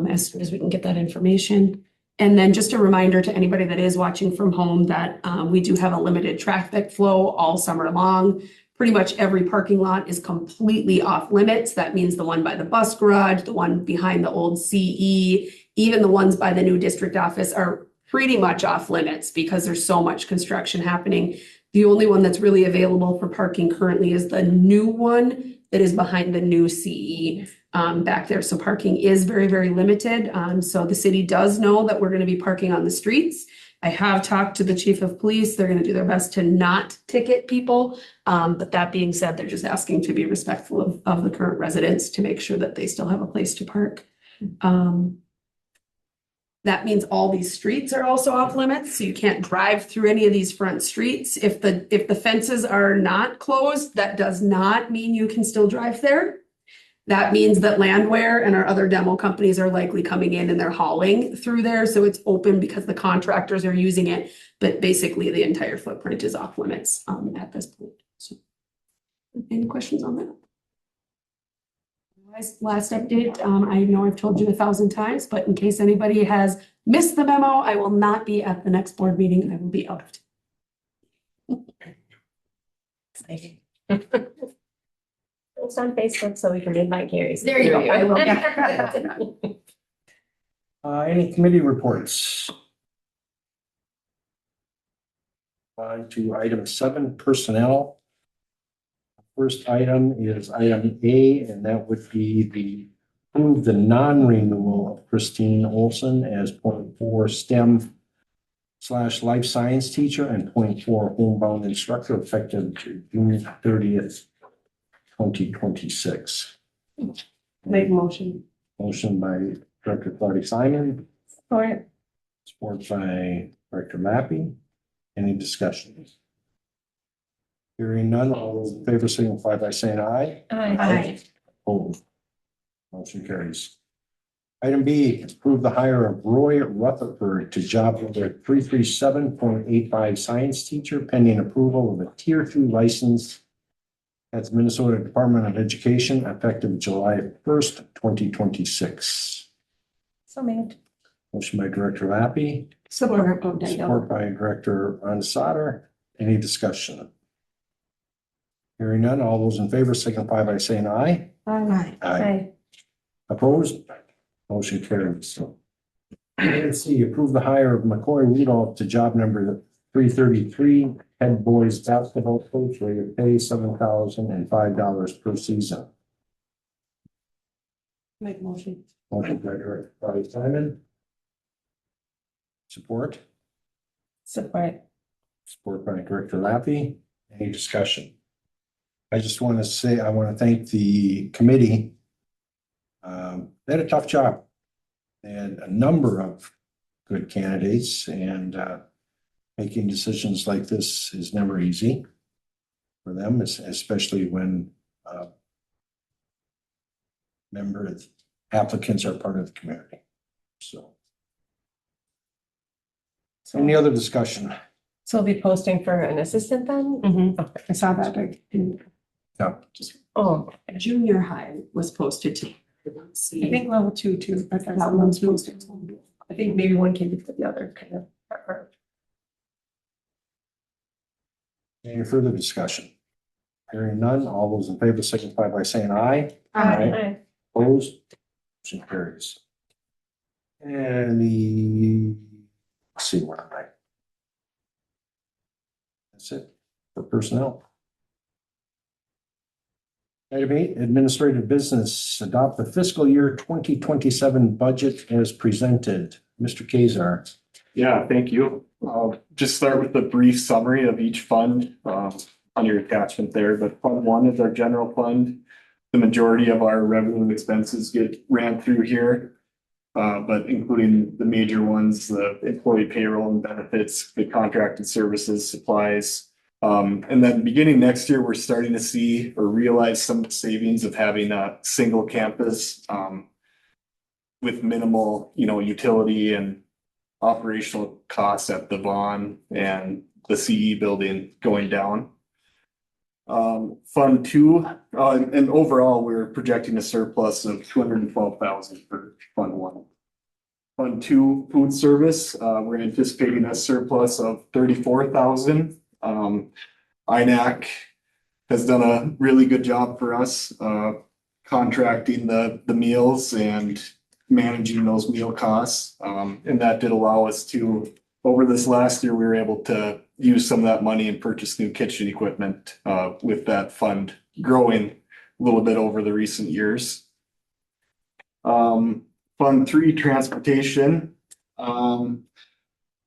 as soon as we can get that information. And then just a reminder to anybody that is watching from home that we do have a limited traffic flow all summer long. Pretty much every parking lot is completely off limits. That means the one by the bus garage, the one behind the old CE, even the ones by the new district office are pretty much off limits because there's so much construction happening. The only one that's really available for parking currently is the new one that is behind the new CE back there. So parking is very, very limited. So the city does know that we're going to be parking on the streets. I have talked to the chief of police. They're going to do their best to not ticket people. But that being said, they're just asking to be respectful of the current residents to make sure that they still have a place to park. That means all these streets are also off limits, so you can't drive through any of these front streets. If the fences are not closed, that does not mean you can still drive there. That means that Landwehr and our other demo companies are likely coming in and they're hauling through there, so it's open because the contractors are using it, but basically the entire footprint is off limits at this point. So, any questions on that? Last update, I know I've told you 1,000 times, but in case anybody has missed the memo, I will not be at the next board meeting. I will be out of town. Exciting. It's on Facebook, so we can invite Gary's. There you go. I will. Any committee reports? On to item 7, personnel. First item is item A, and that would be approve the non-renewal of Christine Olson as 0.4 STEM / life science teacher and 0.4 homebound instructor effective June 30th, 2026. Make motion. Motion by Director Claudia Simon, Support. support by Director Lappy. Any discussions? Hearing none, all those in favor signify by saying aye. Aye. Opposed? Motion carries. Item B, approve the hire of Roy Rutherford to job number 337.85 science teacher pending approval of a tier 2 license at the Minnesota Department of Education effective July 1st, 2026. So moved. Motion by Director Lappy, Support. support by Director Ansata. Any discussion? Hearing none, all those in favor signify by saying aye. Aye. Aye. Opposed? Motion carries. And C, approve the hire of McCoy Rudolph to job number 333, head boys basketball coach, rate of pay $7,005 per season. Make motion. Motion by Director Claudia Simon. Support. Support. Support by Director Lappy. Any discussion? I just want to say, I want to thank the committee. They had a tough job. They had a number of good candidates, and making decisions like this is never easy for them, especially when applicants are part of the community. So. Any other discussion? So we'll be posting for an assistant then? Mhm. I saw that in Oh, junior high was posted to. I think level two too, but that's That the one's one's posted. I think maybe one came before the other kind of. Any further discussion? Hearing none, all those in favor signify by saying aye. aye. Opposed? Motion carries. And let's see where am I? That's it for personnel. Item 8, administrative business, adopt the fiscal year 2027 budget as presented. Mr. Kazar. Yeah, thank you. I'll just start with a brief summary of each fund on your attachment there, but Fund 1 is our general fund. The majority of our revenue and expenses get ran through here. But including the major ones, the employee payroll and benefits, the contracted services, supplies. And then beginning next year, we're starting to see or realize some of the savings of having a single campus with minimal, utility and operational costs at the Vaughn and the CE building going down. Fund 2, and overall, we're projecting a surplus of 212,000 for Fund 1. Fund 2, food service, we're anticipating a surplus of 34,000. INAC has done a really good job for us, contracting the meals and managing those meal costs. And that did allow us to, over this last year, we were able to use some of that money and purchase new kitchen equipment, with that fund growing a little bit over the recent years. Fund 3, transportation.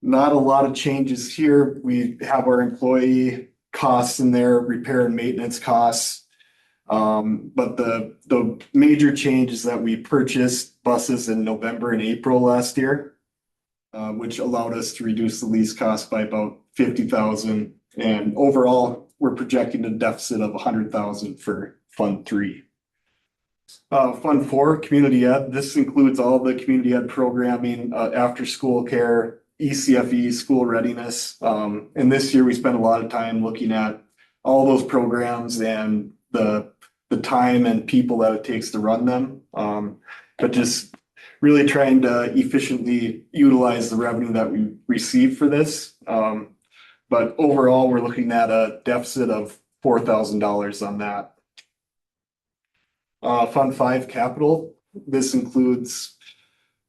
Not a lot of changes here. We have our employee costs in there, repair and maintenance costs. But the major change is that we purchased buses in November and April last year, which allowed us to reduce the lease cost by about 50,000. And overall, we're projecting a deficit of 100,000 for Fund 3. Fund 4, community ed. This includes all the community ed programming, after school care, ECFE, school readiness. And this year we spent a lot of time looking at all those programs and the time and people that it takes to run them. But just really trying to efficiently utilize the revenue that we receive for this. But overall, we're looking at a deficit of $4,000 on that. Fund 5, capital. This includes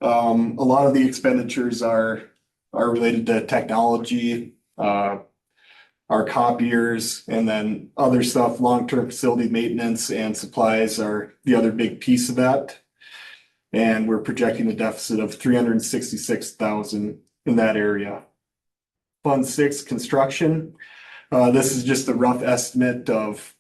a lot of the expenditures are related to technology, our copiers, and then other stuff, long-term facility maintenance and supplies are the other big piece of that. And we're projecting a deficit of 366,000 in that area. Fund 6, construction. This is just a rough estimate of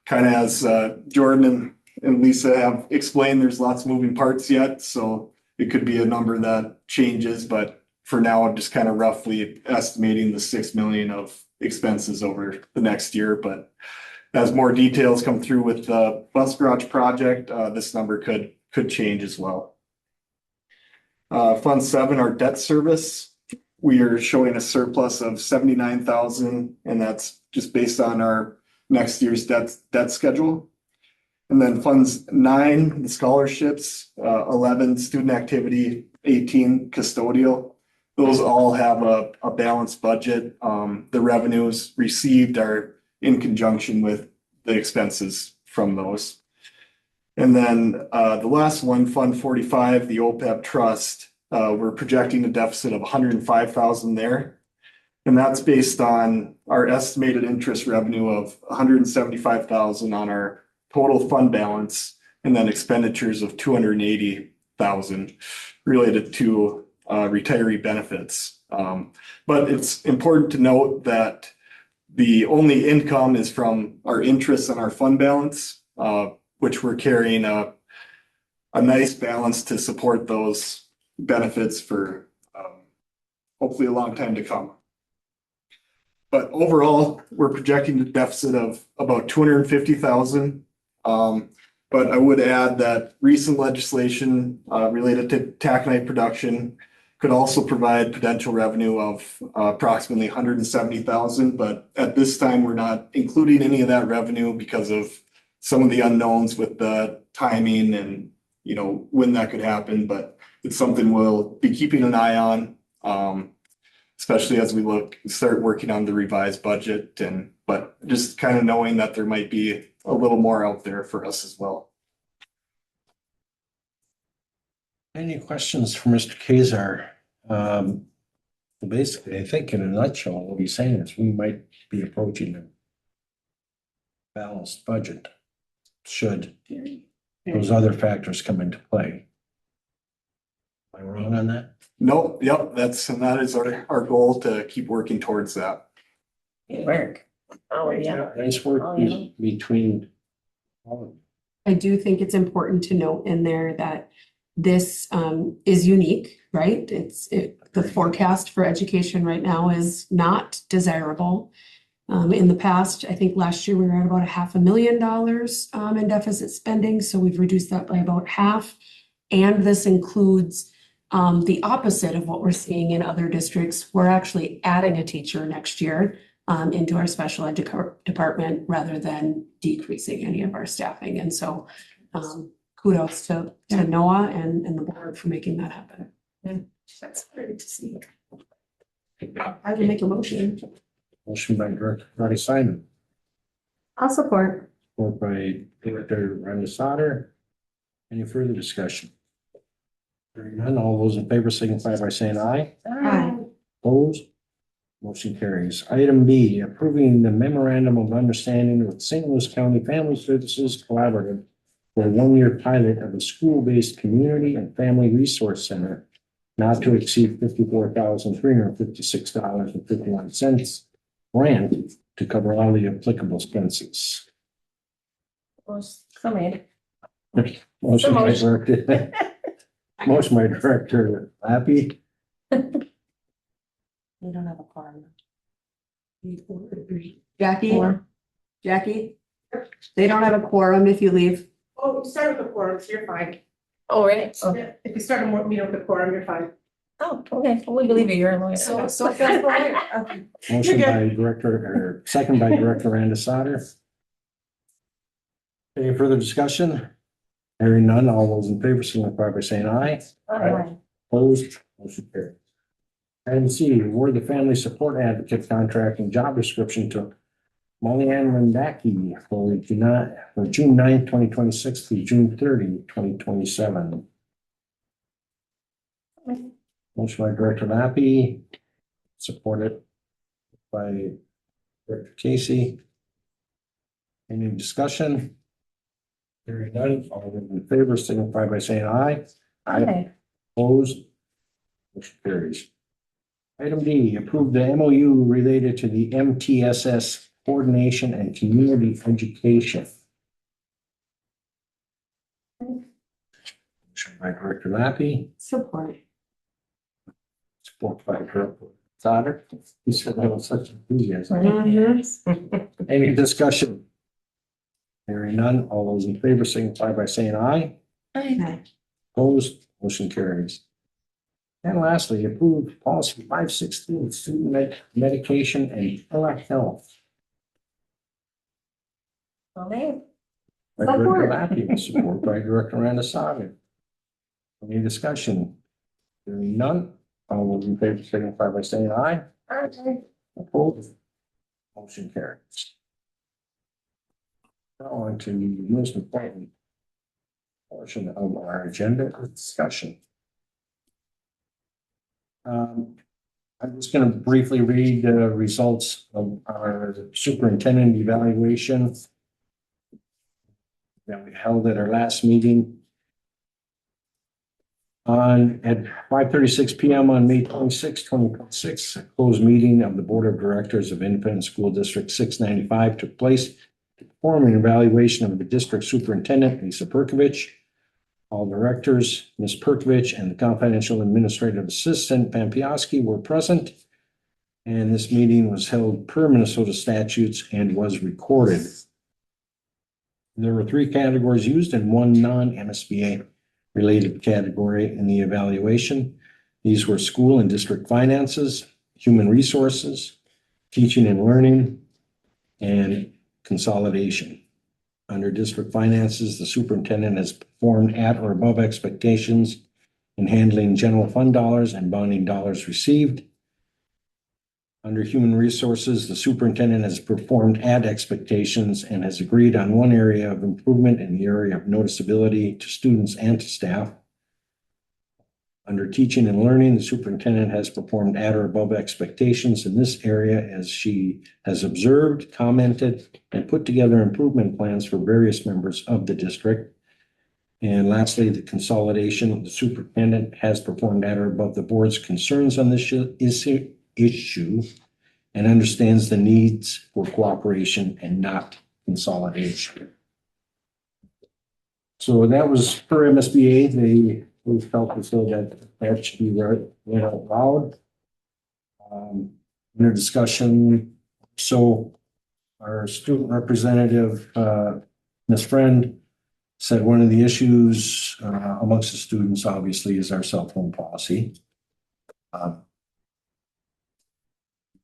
kind of as Jordan and Lisa have explained, there's lots of moving parts yet, so it could be a number that changes, but for now, I'm just kind of roughly estimating the 6 million of expenses over the next year. But as more details come through with the bus garage project, this number could change as well. Fund 7, our debt service. We are showing a surplus of 79,000, and that's just based on our next year's debt schedule. And then funds 9, the scholarships, 11, student activity, 18, custodial. Those all have a balanced budget. The revenues received are in conjunction with the expenses from those. And then the last one, Fund 45, the OPEB trust, we're projecting a deficit of 105,000 there. And that's based on our estimated interest revenue of 175,000 on our total fund balance, and then expenditures of 280,000 related to retiree benefits. But it's important to note that the only income is from our interest on our fund balance, which we're carrying a nice balance to support those benefits for hopefully a long time to come. But overall, we're projecting a deficit of about 250,000. But I would add that recent legislation related to taconite production could also provide potential revenue of approximately $170,000. But at this time, we're not including any of that revenue because of some of the unknowns with the timing and, you know, when that could happen. But it's something we'll be keeping an eye on, especially as we start working on the revised budget, but just kind of knowing that there might be a little more out there for us as well. Any questions for Mr. Kazar? Basically, I think in a nutshell, what he's saying is we might be approaching a balanced budget should those other factors come into play. Am I wrong on that? Nope, yep, that is our goal, to keep working towards that. Good work. Oh, yeah. Nice work Oh, yeah. between all of you. I do think it's important to note in there that this is unique, right? The forecast for education right now is not desirable. In the past, I think last year we were at about $500,000 in deficit spending, so we've reduced that by about half. And this includes the opposite of what we're seeing in other districts. We're actually adding a teacher next year into our special ed department rather than decreasing any of our staffing. And so kudos to Noah and the board for making that happen. That's great to see. I will make a motion. Motion by Director Roddy Simon, I'll support. support by Director Rhonda Sauter. Any further discussion? Hearing none, all those in favor signify by saying aye. Aye. Opposed? Motion carries. Item B, approving the memorandum of understanding with St. Louis County Family Services Collaborative for a one-year pilot of a school-based community and family resource center not to exceed $54,356.51 grant to cover all the applicable expenses. So made. Motion by motion. Director, motion by Director Lappy, We don't have a quorum. Jackie, they don't have a quorum if you leave. Oh, you started with the quorum, so you're fine. Oh, really? Oh, Yeah, if you start a meeting with the quorum, you're fine. okay. Well, we believe you. You're a lawyer. So motion by Director, or second by Director Rhonda Sauter. Any further discussion? Hearing none, all those in favor signify by saying aye. Aye. Opposed, motion carries. Item C, award the family support advocate contract and job description to Molly Ann Lindaki for June 9th, 2026 through June 30, 2027. Motion by Director Lappy, supported by Director Casey. Any discussion? Hearing none, all those in favor signify by saying aye. Aye. Opposed? Motion carries. Item D, approve the MOU related to the MTSS coordination and community education. Motion by Director Lappy, Support. support by Director Sauter. He said that was such enthusiasm. Mm-hmm. Any discussion? Hearing none, all those in favor signify by saying aye. Aye. Opposed, motion carries. And lastly, approve policy 516, student medication and telehealth. Okay. By Director Lappy, support by Director Rhonda Sauter. Any discussion? Hearing none, all those in favor signify by saying aye. Aye. Opposed, motion carries. Now on to the most important portion of our agenda, discussion. I'm just going to briefly read the results of our superintendent evaluation that we held at our last meeting at 5:36 p.m. on May 26, 2026. A closed meeting of the Board of Directors of Independent School District 695 took place to perform an evaluation of the district superintendent, Lisa Perkovich. All directors, Ms. Perkovich, and the confidential administrative assistant, Pam Piaski, were present. And this meeting was held per Minnesota statutes and was recorded. There were three categories used and one non-MSBA related category in the evaluation. These were school and district finances, human resources, teaching and learning, and consolidation. Under district finances, the superintendent has performed at or above expectations in handling general fund dollars and bonding dollars received. Under human resources, the superintendent has performed at expectations and has agreed on one area of improvement in the area of noticeability to students and to staff. Under teaching and learning, the superintendent has performed at or above expectations in this area as she has observed, commented, and put together improvement plans for various members of the district. And lastly, the consolidation, the superintendent has performed at or above the board's concerns on this issue and understands the needs for cooperation and not consolidation. So that was per MSBA. We felt as though that should be read out loud. Under discussion, so our student representative, Ms. Friend, said one of the issues amongst the students obviously is our cell phone policy.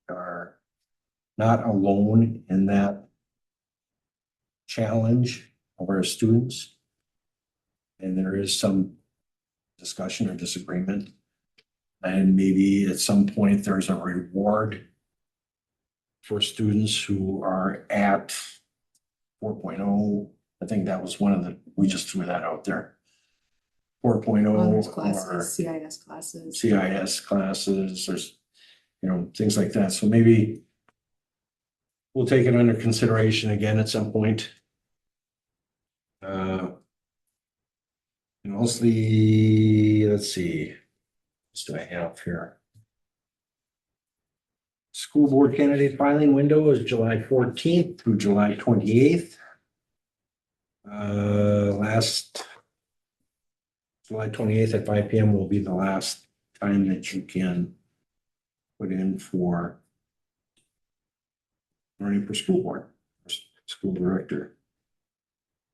Are not alone in that challenge of our students. And there is some discussion or disagreement. And maybe at some point there's a reward for students who are at 4.0. I think that was one of the, we just threw that out there. 4.0 Honors or classes, CIS classes. CIS classes, there's, things like that. So maybe we'll take it under consideration again at some point. Mostly, let's see, what do I have here? School board candidate filing window is July 14th through July 28th. Last July 28th at 5 p.m. will be the last time that you can put in for running for school board, or school director.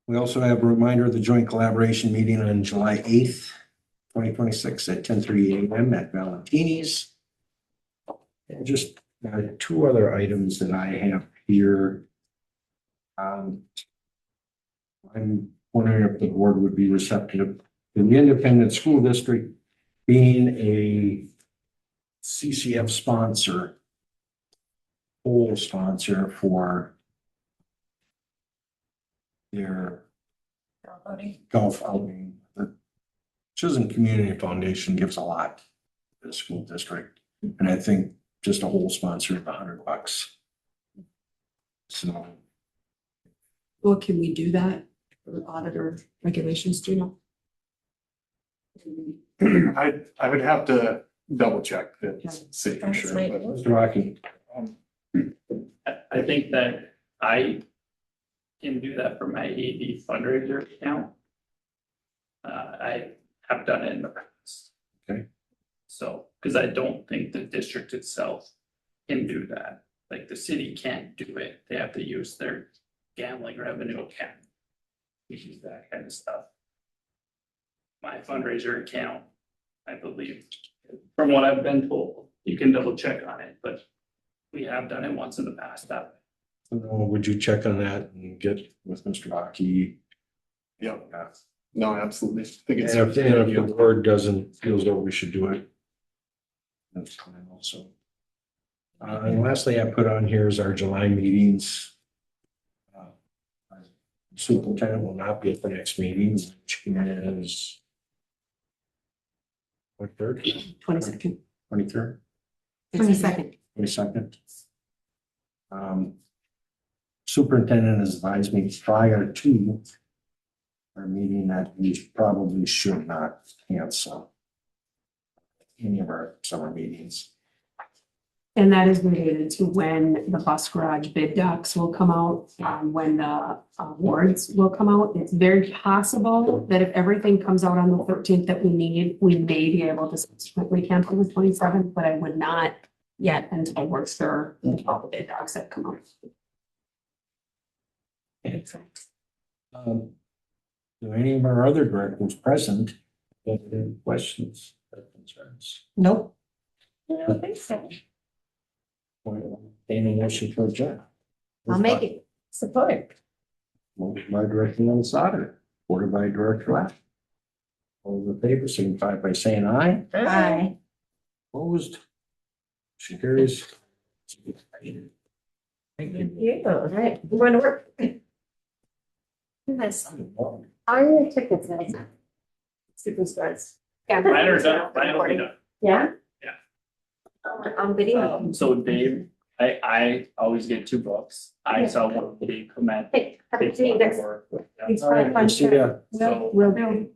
We also have a reminder of the joint collaboration meeting on July 8th, 2026 at 10:30 a.m. at Valentini's. And just two other items that I have here. I'm wondering if the board would be receptive to the independent school district being a CCF sponsor, whole sponsor for their golf outing. The Chisholm Community Foundation gives a lot to the school district, and I think just a whole sponsor of $100. So, Well, can we do that for auditor regulations, do you know? I would have to double check Okay. that, see for That's sure. right. but- Mr. Rocky, I think that I can do that for my AV fundraiser account. I have done it in the past. Okay. So, because I don't think the district itself can do that. Like the city can't do it. They have to use their gambling revenue account. We use that kind of stuff. My fundraiser account, I believe, from what I've been told, you can double check on it, but we have done it once in the past that way. would you check on that and get with Mr. Rocky? Yep, no, absolutely. I think it's. And if the board doesn't feel as though we should do it, that's fine also. And lastly, I put on here is our July meetings. Our Superintendent will not be at the next meeting, which is what, 22nd. 23rd, 22nd. 22nd. Superintendent has advised me prior to our meeting that we probably should not cancel any of our summer meetings. And that is related to when the bus garage bid docs will come out, when the awards will come out. It's very possible that if everything comes out on the 13th that we need, we may be able to subsequently cancel the 27th, but I would not yet until we're sure all the bid docs have come out. Do any of our other directors present have any questions or concerns? Nope. I don't think so. Any motion to adjourn? I'll make it. Support. Motion by Director Lasada, supported by Director Lapp. All those in favor signify by saying aye. Bye. Opposed? Motion carries. Thank you. Yeah, all right. I'm going to work. Nice. Are your tickets nice? Super stressed. Yeah. Mine are done, mine will be done. Yeah? Yeah. On video. So Dave, I always get 2 books. I saw one Dave Clement. Hey, happy to see you guys. All right, we'll see ya. So Will do.